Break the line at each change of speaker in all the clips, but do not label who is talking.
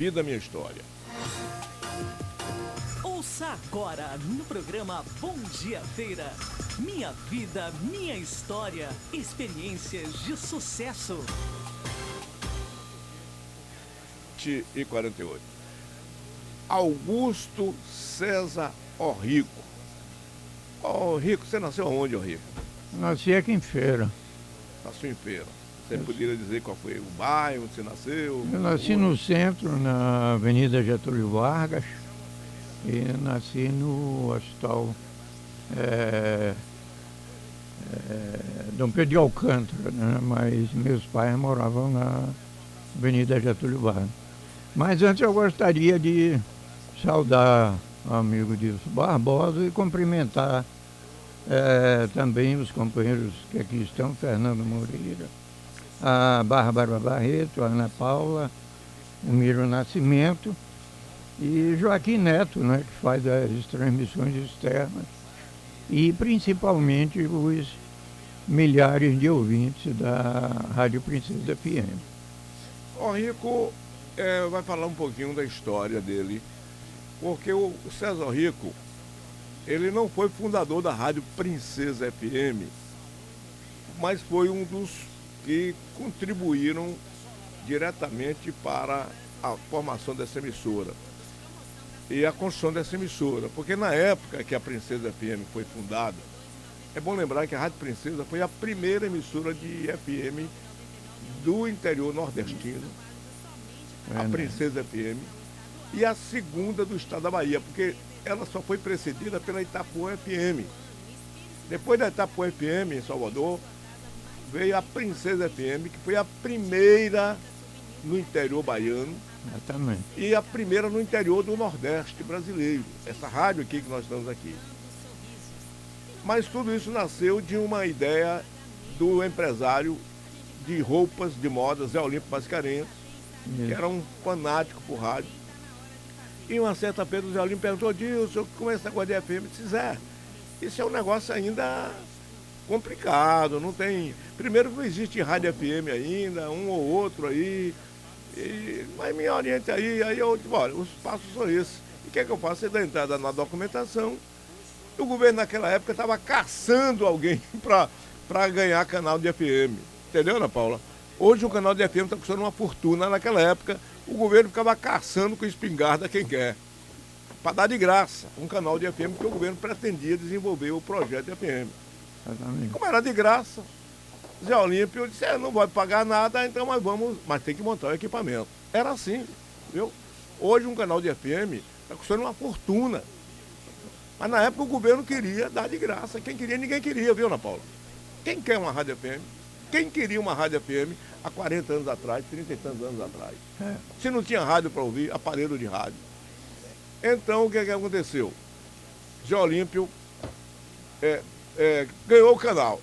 Vida Minha História.
Ouça agora no programa Bom Dia Feira. Minha vida, minha história. Experiências de sucesso.
E 48. Augusto César Orrico. Rico, você nasceu onde, Rico?
Nasci aqui em Feira.
Nasceu em Feira. Você poderia dizer qual foi o bairro onde você nasceu?
Eu nasci no centro, na Avenida Getúlio Vargas, e nasci no Hospital Dom Pedro de Alcântara, né? Mas meus pais moravam na Avenida Getúlio Vargas. Mas antes eu gostaria de saudar o amigo Dilson Barbosa e cumprimentar também os companheiros que aqui estão, Fernando Moreira, a Bárbara Barreto, a Ana Paula, o Miro Nascimento e Joaquim Neto, né, que faz as transmissões externas, e principalmente os milhares de ouvintes da Rádio Princesa FM.
O Rico vai falar um pouquinho da história dele, porque o César Rico, ele não foi fundador da Rádio Princesa FM, mas foi um dos que contribuíram diretamente para a formação dessa emissora e a construção dessa emissora, porque na época que a Princesa FM foi fundada, é bom lembrar que a Rádio Princesa foi a primeira emissora de FM do interior nordestino, a Princesa FM, e a segunda do estado da Bahia, porque ela só foi precedida pela Itapuã FM. Depois da Itapuã FM em Salvador, veio a Princesa FM, que foi a primeira no interior baiano.
Exatamente.
E a primeira no interior do Nordeste brasileiro. Essa rádio aqui que nós estamos aqui. Mas tudo isso nasceu de uma ideia do empresário de roupas de moda, Zé Olímpio Mascarenhas, que era um fanático por rádio. E uma certa feita o Zé Olímpio perguntou: Dilson, como é esse negócio de FM? Eu disse: Zé, isso é um negócio ainda complicado, não tem... Primeiro, não existe rádio FM ainda, um ou outro aí, mas me oriente aí. Aí eu disse: olha, os passos são esses. E o que é que eu faço? Você dá entrada na documentação. O governo naquela época estava caçando alguém para ganhar canal de FM. Entendeu, Ana Paula? Hoje o canal de FM está custando uma fortuna. Naquela época, o governo ficava caçando com espingarda quem quer, para dar de graça um canal de FM, porque o governo pretendia desenvolver o projeto de FM.
Exatamente.
Como era de graça, Zé Olímpio disse: não vai pagar nada, então mas tem que montar o equipamento. Era assim, viu? Hoje um canal de FM está custando uma fortuna. Mas na época o governo queria dar de graça. Quem queria, ninguém queria, viu, Ana Paula? Quem quer uma rádio FM? Quem queria uma rádio FM há 40 anos atrás, 30 e tantos anos atrás? Se não tinha rádio para ouvir, aparelho de rádio. Então o que aconteceu? Zé Olímpio ganhou o canal.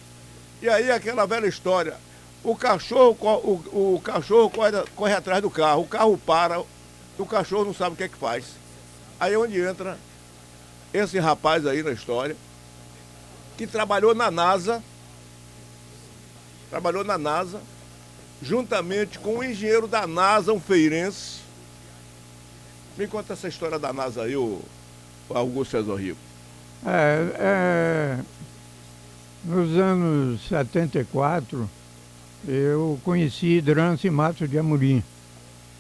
E aí aquela velha história: o cachorro corre atrás do carro, o carro para, o cachorro não sabe o que é que faz. Aí é onde entra esse rapaz aí na história, que trabalhou na NASA, juntamente com o engenheiro da NASA, um feirense. Me conta essa história da NASA aí, o Augusto César Rico.
Nos anos 74, eu conheci Drance Matos de Amorim.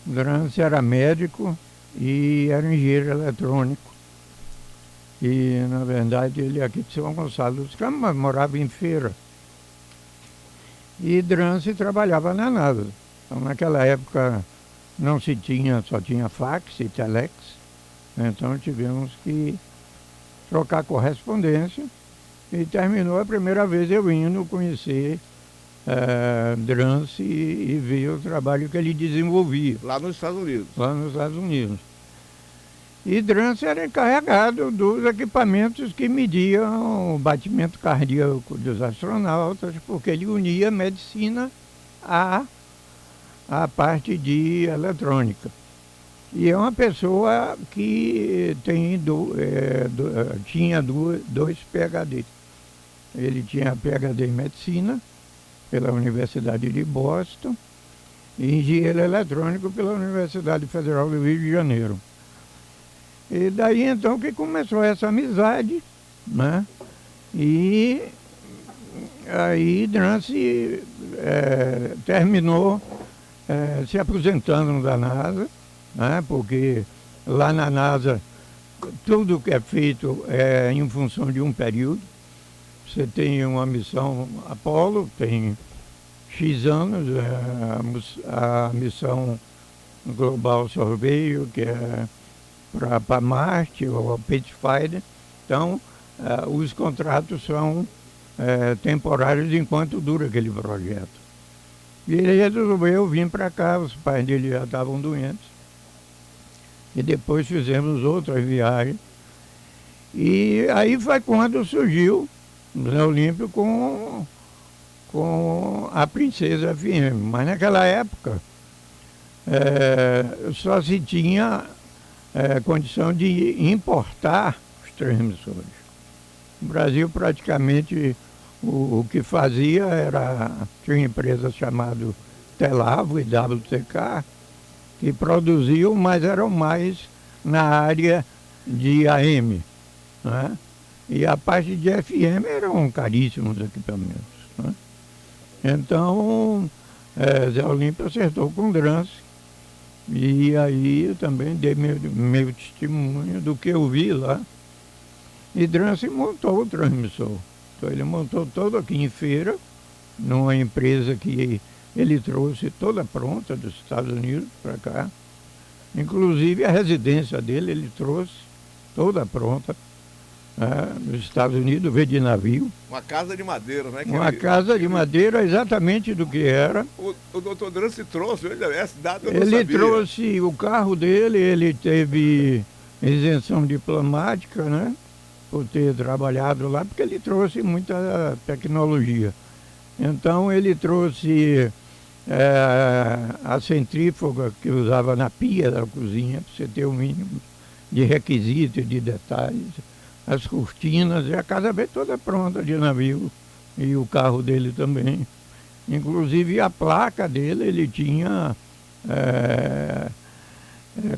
Drance era médico e era engenheiro eletrônico. E, na verdade, ele é aqui de São Gonçalo dos Campos, mas morava em Feira. E Drance trabalhava na NASA. Então, naquela época, não se tinha, só tinha fax e telex. Então, tivemos que trocar correspondência. E terminou a primeira vez eu indo conhecer Drance e ver o trabalho que ele desenvolvia.
Lá nos Estados Unidos.
Lá nos Estados Unidos. E Drance era encarregado dos equipamentos que mediam o batimento cardíaco dos astronautas, porque ele unia a medicina à parte de eletrônica. E é uma pessoa que tinha dois PhD. Ele tinha PhD em medicina pela Universidade de Boston e engenheiro eletrônico pela Universidade Federal do Rio de Janeiro. E daí então que começou essa amizade, né? E aí Drance terminou se aposentando da NASA, né? Porque lá na NASA tudo que é feito é em função de um período. Você tem uma missão Apollo, tem X anos, a missão Global Surveyor, que é para Marte, ou a Pathfinder. Então, os contratos são temporários enquanto dura aquele projeto. E ele resolveu vir para cá, os pais dele já estavam doentes. E depois fizemos outras viagens. E aí foi quando surgiu o Zé Olímpio com a Princesa FM. Mas naquela época só se tinha condição de importar os transmissores. O Brasil praticamente o que fazia tinha uma empresa chamada Telavo e WTK, que produziam, mas eram mais na área de AM, né? E a parte de FM eram caríssimos equipamentos, né? Então, Zé Olímpio acertou com o Drance, e aí eu também dei meu testemunho do que eu vi lá. E Drance montou o transmissor. Então ele montou todo aqui em Feira, numa empresa que ele trouxe toda pronta dos Estados Unidos para cá. Inclusive a residência dele ele trouxe toda pronta dos Estados Unidos, veio de navio.
Uma casa de madeira, né?
Uma casa de madeira, exatamente do que era.
O doutor Drance trouxe, essa data eu não
Ele
sabia.
trouxe o carro dele, ele teve isenção diplomática, né? Por ter trabalhado lá, porque ele trouxe muita tecnologia. Então ele trouxe a centrífuga que usava na pia da cozinha, para você ter o mínimo de requisito e de detalhes, as cortinas, e a casa veio toda pronta de navio, e o carro dele também. Inclusive a placa dele, ele tinha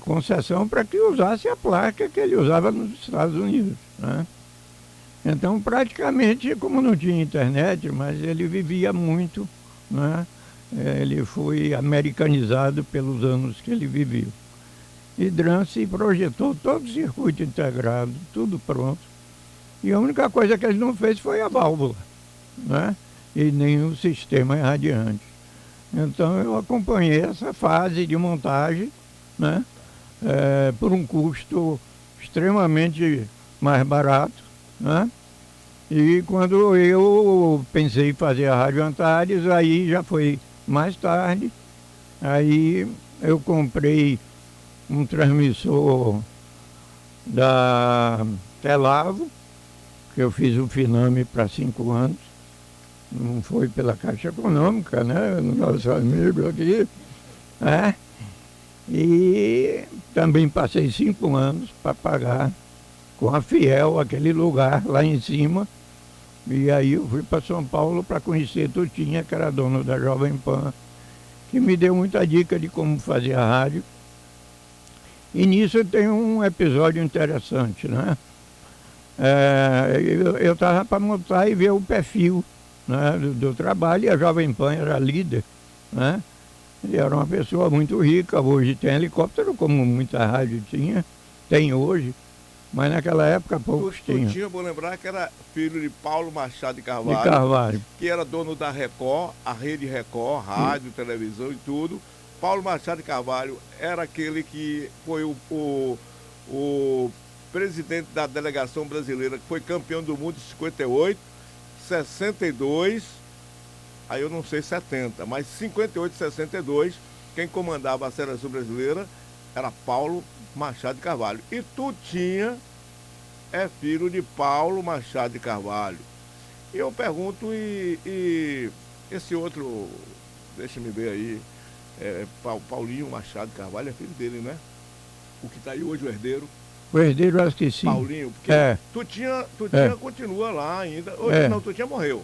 concessão para que usasse a placa que ele usava nos Estados Unidos, né? Então, praticamente, como não tinha internet, mas ele vivia muito, né? Ele foi americanizado pelos anos que ele viveu. E Drance projetou todo o circuito integrado, tudo pronto. E a única coisa que ele não fez foi a válvula, né? E nem o sistema irradiante. Então, eu acompanhei essa fase de montagem, né? Por um custo extremamente mais barato, né? E quando eu pensei em fazer a Rádio Antares, aí já foi mais tarde. Aí eu comprei um transmissor da Telavo, que eu fiz o Finame para 5 anos. Não foi pela Caixa Econômica, né? Nosso amigo aqui, né? E também passei 5 anos para pagar com a Fiel, aquele lugar lá em cima. E aí eu fui para São Paulo para conhecer Tutinha, que era dono da Jovem Pan, que me deu muita dica de como fazer a rádio. E nisso tem um episódio interessante, né? Eu estava para montar e ver o perfil, né, do trabalho, e a Jovem Pan era líder, né? Ele era uma pessoa muito rica, hoje tem helicóptero, como muita rádio tinha, tem hoje, mas naquela época poucos tinham.
Tutinha, vou lembrar que era filho de Paulo Machado de Carvalho, que era dono da Record, a rede Record, rádio, televisão e tudo. Paulo Machado de Carvalho era aquele que foi o presidente da delegação brasileira, que foi campeão do mundo em 58, 62, aí eu não sei 70, mas 58 e 62, quem comandava a seleção brasileira era Paulo Machado de Carvalho. E Tutinha é filho de Paulo Machado de Carvalho. E eu pergunto, e esse outro, deixa-me ver aí, Paulinho Machado de Carvalho é filho dele, né? O que está aí hoje, o herdeiro.
O herdeiro, acho que sim.
Paulinho, porque Tutinha continua lá ainda. Hoje não, Tutinha morreu.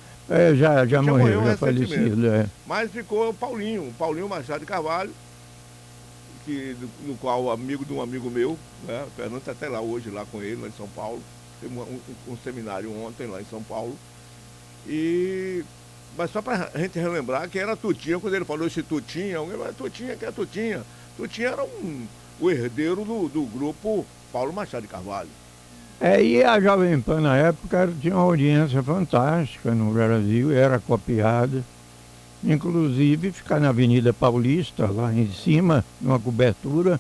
Já morreu, já
recentemente.
falecido.
Mas ficou o Paulinho Machado de Carvalho, no qual amigo de um amigo meu, né? O Fernando está até lá hoje, lá com ele, lá em São Paulo. Teve um seminário ontem lá em São Paulo. Mas só para a gente relembrar que era Tutinha, quando ele falou esse Tutinha, alguém falou, Tutinha, que é Tutinha? Tutinha era o herdeiro do grupo Paulo Machado de Carvalho.
E a Jovem Pan na época tinha uma audiência fantástica no Brasil, era copiada. Inclusive ficar na Avenida Paulista, lá em cima, numa cobertura,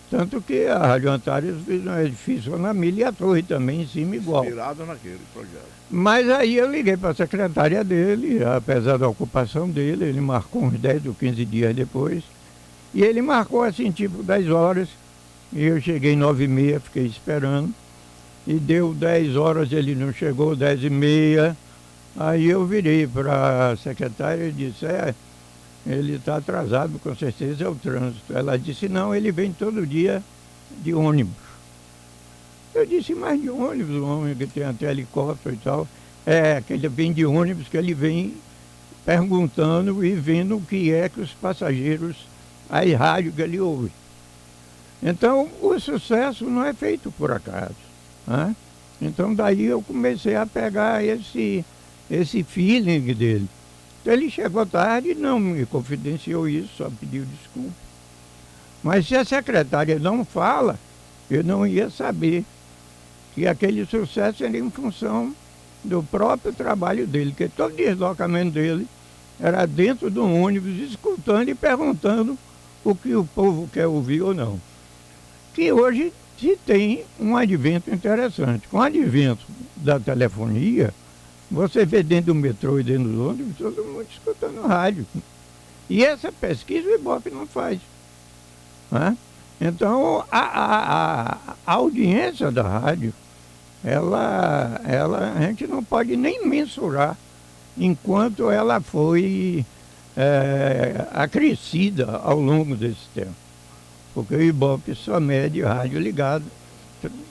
tanto que a Rádio Antares fez um edifício na Milha e a torre também em cima igual.
Inspirado naquele projeto.
Mas aí eu liguei para a secretária dele, apesar da ocupação dele, ele marcou uns 10 ou 15 dias depois, e ele marcou assim, tipo 10 horas, e eu cheguei 9h30, fiquei esperando, e deu 10 horas, ele não chegou, 10h30. Aí eu virei para a secretária e disse, ele está atrasado, com certeza é o trânsito. Ela disse, não, ele vem todo dia de ônibus. Eu disse, mas de ônibus, o homem que tem até helicóptero e tal. Que ele vem de ônibus, que ele vem perguntando e vendo o que é que os passageiros, as rádios que ele ouve. Então, o sucesso não é feito por acaso. Né? Então, daí eu comecei a pegar esse feeling dele. Então, ele chegou tarde e não me confidenciou isso, só pediu desculpa. Mas se a secretária não fala, eu não ia saber que aquele sucesso era em função do próprio trabalho dele, que todo deslocamento dele era dentro do ônibus, escutando e perguntando o que o povo quer ouvir ou não. Que hoje se tem um advento interessante. Com o advento da telefonia, você vê dentro do metrô e dentro do ônibus, todo mundo escutando rádio. E essa pesquisa o Ibope não faz. Né? Então, a audiência da rádio, a gente não pode nem mensurar enquanto ela foi acrescida ao longo desse tempo. Porque o Ibope só mede rádio ligado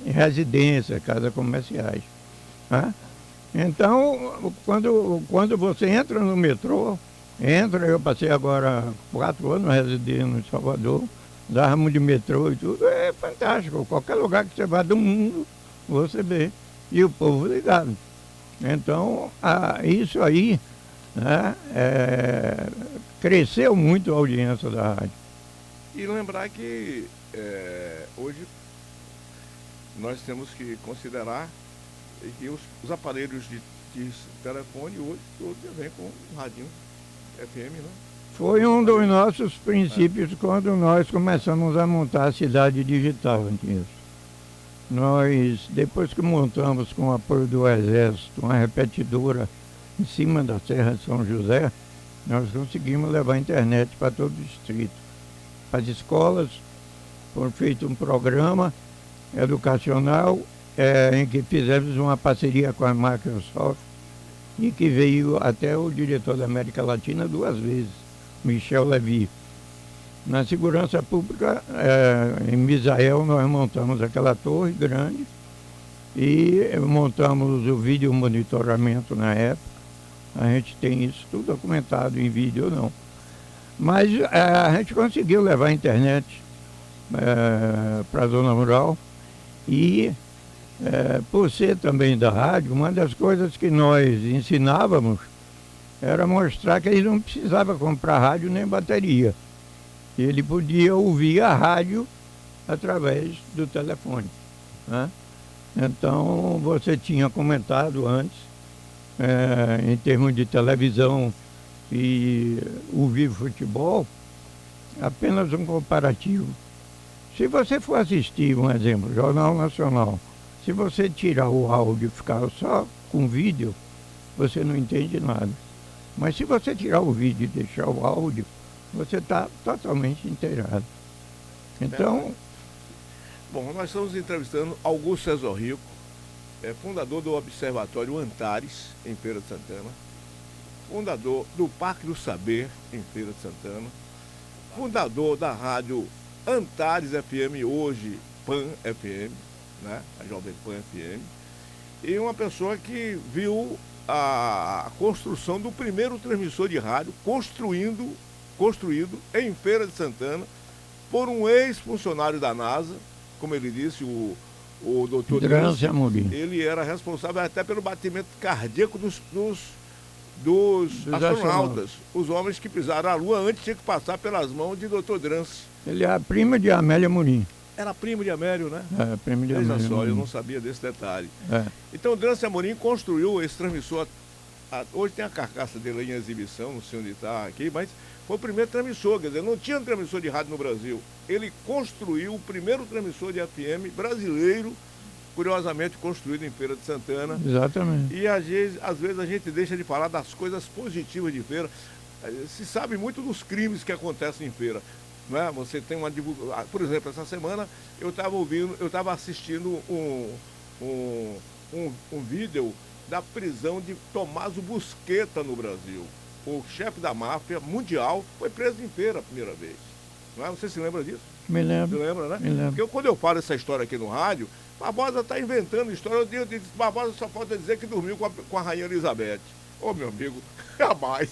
em residência, casas comerciais. Né? Então, quando você entra no metrô, eu passei agora 4 anos residindo em Salvador, dávamos de metrô e tudo, é fantástico. Qualquer lugar que você vá do mundo, você vê. E o povo ligado. Então, isso aí, né, cresceu muito a audiência da rádio.
E lembrar que hoje nós temos que considerar que os aparelhos de telefone hoje todos vêm com um radinho FM, né?
Foi um dos nossos princípios quando nós começamos a montar a cidade digital, Antias. Nós, depois que montamos com o apoio do Exército uma repetidora em cima da Serra de São José, nós conseguimos levar a internet para todo o distrito. Para as escolas, foi feito um programa educacional em que fizemos uma parceria com a Microsoft e que veio até o diretor da América Latina 2 vezes, Michel Levy. Na segurança pública, em Misael, nós montamos aquela torre grande e montamos o vídeo monitoramento na época. A gente tem isso tudo documentado em vídeo ou não. Mas a gente conseguiu levar a internet para a zona rural e, por ser também da rádio, uma das coisas que nós ensinávamos era mostrar que ele não precisava comprar rádio nem bateria. Ele podia ouvir a rádio através do telefone. Né? Então, você tinha comentado antes, em termos de televisão e ouvir futebol, apenas um comparativo. Se você for assistir, um exemplo, Jornal Nacional, se você tirar o áudio e ficar só com vídeo, você não entende nada. Mas se você tirar o vídeo e deixar o áudio, você está totalmente inteirado. Então...
Bom, nós estamos entrevistando Augusto César Rico, fundador do Observatório Antares, em Feira de Santana, fundador do Parque do Saber, em Feira de Santana, fundador da rádio Antares FM, hoje Pan FM, né? A Jovem Pan FM, e uma pessoa que viu a construção do primeiro transmissor de rádio construído em Feira de Santana por um ex-funcionário da NASA, como ele disse, o doutor
Drance Amorim.
Ele era responsável até pelo batimento cardíaco dos astronautas. Os homens que pisaram a Lua antes tinham que passar pelas mãos de doutor Drance.
Ele é a prima de Amélia Amorim.
Era primo de Amélio, né?
É, primo de
Veja
Amélia
só,
Amorim.
eu não sabia desse detalhe.
É.
Então, o Drance Amorim construiu esse transmissor. Hoje tem a carcaça dele aí em exibição, não sei onde está aqui, mas foi o primeiro transmissor, quer dizer, não tinha transmissor de rádio no Brasil. Ele construiu o primeiro transmissor de FM brasileiro, curiosamente construído em Feira de Santana.
Exatamente.
E às vezes a gente deixa de falar das coisas positivas de Feira. Se sabe muito dos crimes que acontecem em Feira. Não é? Você tem uma divulgação. Por exemplo, essa semana eu estava assistindo um vídeo da prisão de Tommaso Busquetta no Brasil. O chefe da máfia mundial foi preso em Feira a primeira vez. Não é? Você se lembra disso?
Me lembro.
Você lembra, né?
Me lembro.
Porque quando eu falo essa história aqui no rádio, Barbosa está inventando história. Eu disse, Barbosa só falta dizer que dormiu com a Rainha Elizabeth. Ô, meu amigo, jamais.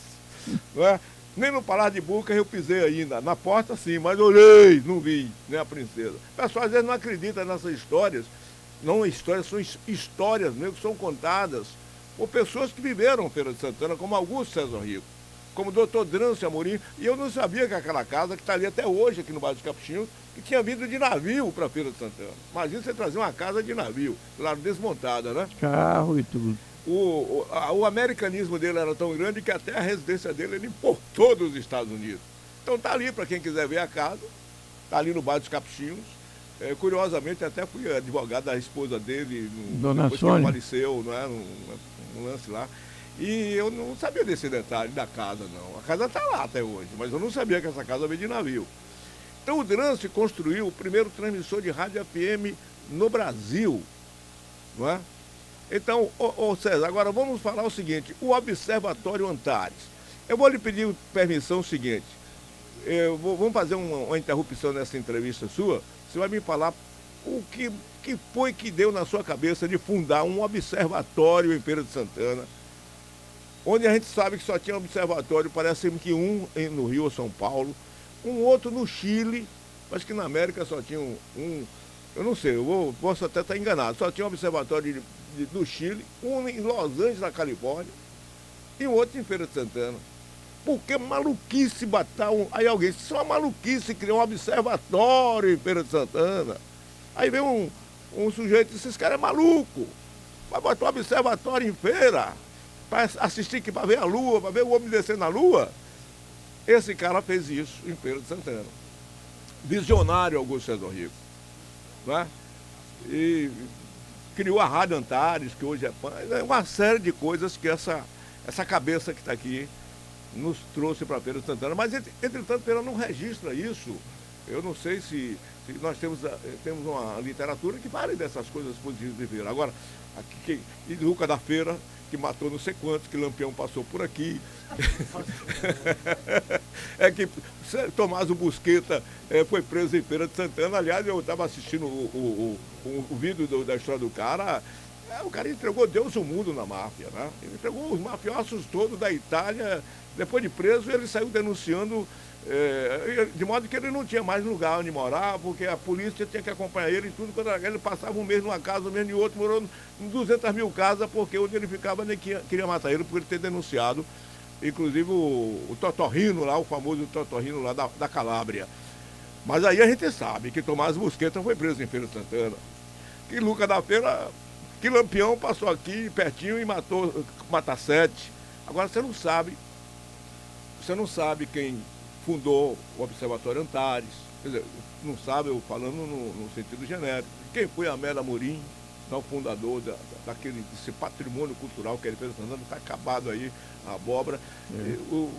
Não é? Nem no Palácio de Bucas eu pisei ainda. Na porta sim, mas olhei, não vi, né, a princesa. O pessoal às vezes não acredita nessas histórias. Não histórias, são histórias mesmo que são contadas por pessoas que viveram Feira de Santana, como Augusto César Rico, como o doutor Drance Amorim. E eu não sabia que aquela casa, que está ali até hoje, aqui no bairro de Capuchinhos, que tinha vindo de navio para Feira de Santana. Imagina você trazer uma casa de navio, lá desmontada, né?
Carro e tudo.
O americanismo dele era tão grande que até a residência dele ele importou dos Estados Unidos. Então tá ali para quem quiser ver a casa, tá ali no bairro dos Capuchinhos. Curiosamente, até fui advogado da esposa dele,
Dona
depois que
Sônia.
ele faleceu, não é? Um lance lá. E eu não sabia desse detalhe da casa, não. A casa tá lá até hoje, mas eu não sabia que essa casa veio de navio. Então o Drance construiu o primeiro transmissor de rádio FM no Brasil, não é? Então, César, agora vamos falar o seguinte, o Observatório Antares. Eu vou lhe pedir permissão o seguinte, vamos fazer uma interrupção nessa entrevista sua, você vai me falar o que foi que deu na sua cabeça de fundar um observatório em Feira de Santana, onde a gente sabe que só tinha observatório, parece que um no Rio ou São Paulo, um outro no Chile, acho que na América só tinha um eu não sei, posso até estar enganado, só tinha um observatório do Chile, um em Los Angeles, na Califórnia, e um outro em Feira de Santana. Porque maluquice botar Aí alguém disse, isso é uma maluquice criar um observatório em Feira de Santana. Aí vem um sujeito e disse, esse cara é maluco, vai botar um observatório em Feira, para assistir, para ver a Lua, para ver o homem descer na Lua. Esse cara fez isso em Feira de Santana. Visionário Augusto César Rico. Né? E criou a Rádio Antares, que hoje é uma série de coisas que essa cabeça que está aqui nos trouxe para Feira de Santana. Mas, entretanto, Feira não registra isso. Eu não sei se nós temos uma literatura que fale dessas coisas positivas de Feira. Agora, e Luca da Feira, que matou não sei quantos, que Lampião passou por aqui. Que Tommaso Busquetta foi preso em Feira de Santana. Aliás, eu estava assistindo o vídeo da história do cara. O cara entregou Deus o mundo na máfia, né? Ele entregou os mafiosos todos da Itália. Depois de preso, ele saiu denunciando, de modo que ele não tinha mais lugar onde morar, porque a polícia tinha que acompanhar ele em tudo. Quando ele passava um mês numa casa, um mês em outra, morou em 200 mil casas, porque onde ele ficava nem queria matar ele, por ele ter denunciado, inclusive o Totorrino lá, o famoso Totorrino lá da Calábria. Mas aí a gente sabe que Tommaso Busquetta foi preso em Feira de Santana, que Luca da Feira, que Lampião passou aqui pertinho e mata 7. Agora você não sabe quem fundou o Observatório Antares, quer dizer, não sabe, eu falando no sentido genérico, quem foi Amélia Amorim, o fundador desse patrimônio cultural que ele fez, está acabado aí a abóbora.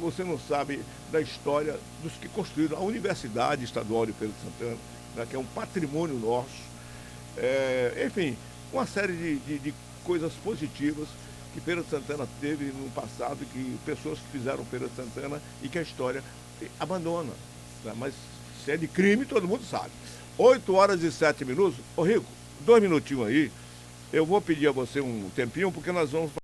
Você não sabe da história dos que construíram a Universidade Estadual de Feira de Santana, né, que é um patrimônio nosso. Enfim, uma série de coisas positivas que Feira de Santana teve no passado, que pessoas que fizeram Feira de Santana e que a história abandona. Né? Mas se é de crime, todo mundo sabe. 8h07. Ô Rico, 2 minutinhos aí. Eu vou pedir a você um tempinho, porque nós vamos